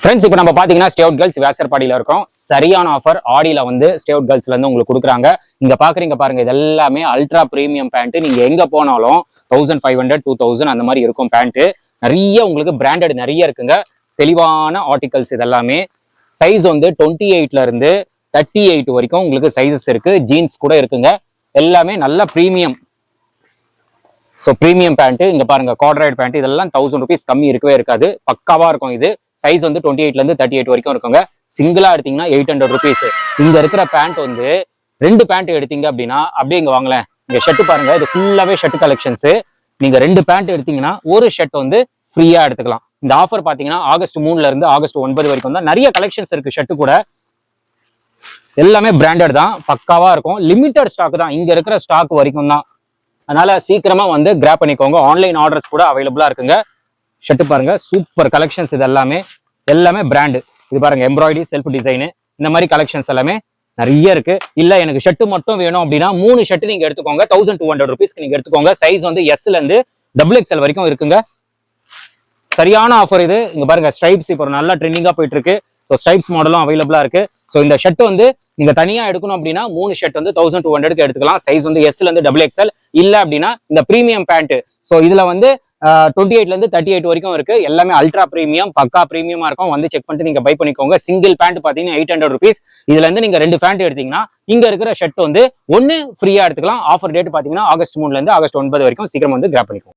Friends இப்போ நம்ம பாத்தீங்கன்னா ஸ்டே அவுட் கேர்ள்ஸ் வேசர்பாடியில இருக்கோம். சரியான ஆஃபர் ஆடியில வந்து ஸ்டே அவுட் கேர்ள்ஸ்ல இருந்து உங்களுக்கு கொடுக்குறாங்க. இங்க பாக்குறீங்க பாருங்க, இது எல்லாமே அல்ட்ரா பிரீமியம் பேண்ட். நீங்க எங்க போனாலும் 1500 2000 அந்த மாதிரி இருக்கும் பேண்ட். நிறைய உங்களுக்கு பிராண்டட் நிறைய இருக்குங்க. தெளிவான ஆர்டிகல்ஸ் இதெல்லாமே. சைஸ் வந்து 28ல இருந்து 38 வரைக்கும் உங்களுக்கு சைசஸ் இருக்கு. ஜீன்ஸ் கூட இருக்குங்க. எல்லாமே நல்ல பிரீமியம். ஸோ பிரீமியம் பேண்ட் இங்க பாருங்க, கார்ட்ரைட் பேண்ட் இதெல்லாம் 1000 rupees கம்மி இருக்கவே இருக்காது. பக்காவா இருக்கும். இது சைஸ் வந்து 28ல இருந்து 38 வரைக்கும் இருக்குங்க. சிங்கிளா எடுத்தீங்கன்னா 800 rupees. இங்க இருக்கிற பேண்ட் வந்து 2 பேண்ட் எடுத்தீங்க அப்படின்னா அப்படியே இங்க வாங்கலேன். இங்க ஷர்ட் பாருங்க, இது ஃபுல்லாவே ஷர்ட் கலெக்ஷன்ஸ். நீங்க 2 பேண்ட் எடுத்தீங்கன்னா ஒரு ஷர்ட் வந்து ஃப்ரீயா எடுத்துக்கலாம். இந்த ஆஃபர் பாத்தீங்கன்னா ஆகஸ்ட் 3ல இருந்து ஆகஸ்ட் 9 வரைக்கும் தான். நிறைய கலெக்ஷன்ஸ் இருக்கு ஷர்ட் கூட. எல்லாமே பிராண்டட் தான், பக்காவா இருக்கும். லிமிடெட் ஸ்டாக் தான், இங்க இருக்கிற ஸ்டாக் வரைக்கும் தான். அதனால சீக்கிரமா வந்து கிராப் பண்ணிக்கோங்க. ஆன்லைன் ஆர்டர்ஸ் கூட அவைலபிளா இருக்குங்க. ஷர்ட் பாருங்க, சூப்பர் கலெக்ஷன்ஸ். இது எல்லாமே பிராண்டு. இது பாருங்க, எம்ப்ராய்டரி, செல்ஃப் டிசைனு, இந்த மாதிரி கலெக்ஷன்ஸ் எல்லாமே நிறைய இருக்கு. இல்ல எனக்கு ஷர்ட் மட்டும் வேணும் அப்படின்னா 3 ஷர்ட் நீங்க எடுத்துக்கோங்க. 1200 rupeesக்கு நீங்க எடுத்துக்கோங்க. சைஸ் வந்து எஸ்ல இருந்து XXL வரைக்கும் இருக்குங்க. சரியான ஆஃபர் இது. இங்க பாருங்க, ஸ்ட்ரைப்ஸ் இப்போ நல்ல ட்ரெண்டிங்கா போயிட்டு இருக்கு. ஸோ ஸ்ட்ரைப்ஸ் மாடலும் அவைலபிளா இருக்கு. ஸோ இந்த ஷர்ட் வந்து நீங்க தனியா எடுக்கணும் அப்படின்னா 3 ஷர்ட் வந்து 1200க்கு எடுத்துக்கலாம். சைஸ் வந்து எஸ்ல இருந்து XXL. இல்ல அப்படின்னா இந்த பிரீமியம் பேண்ட். ஸோ இதுல வந்து 28ல இருந்து 38 வரைக்கும் இருக்கு. எல்லாமே அல்ட்ரா பிரீமியம், பக்கா பிரீமியமா இருக்கும். வந்து செக் பண்ணிட்டு நீங்க பை பண்ணிக்கோங்க. சிங்கிள் பேண்ட் பாத்தீங்கன்னா 800 rupees. இதுல இருந்து நீங்க 2 பேண்ட் எடுத்தீங்கன்னா இங்க இருக்கிற ஷர்ட் வந்து 1 ஃப்ரீயா எடுத்துக்கலாம். ஆஃபர் டேட் பாத்தீங்கன்னா ஆகஸ்ட் 3ல இருந்து ஆகஸ்ட் 9 வரைக்கும். சீக்கிரம் வந்து கிராப் பண்ணிக்கோங்க.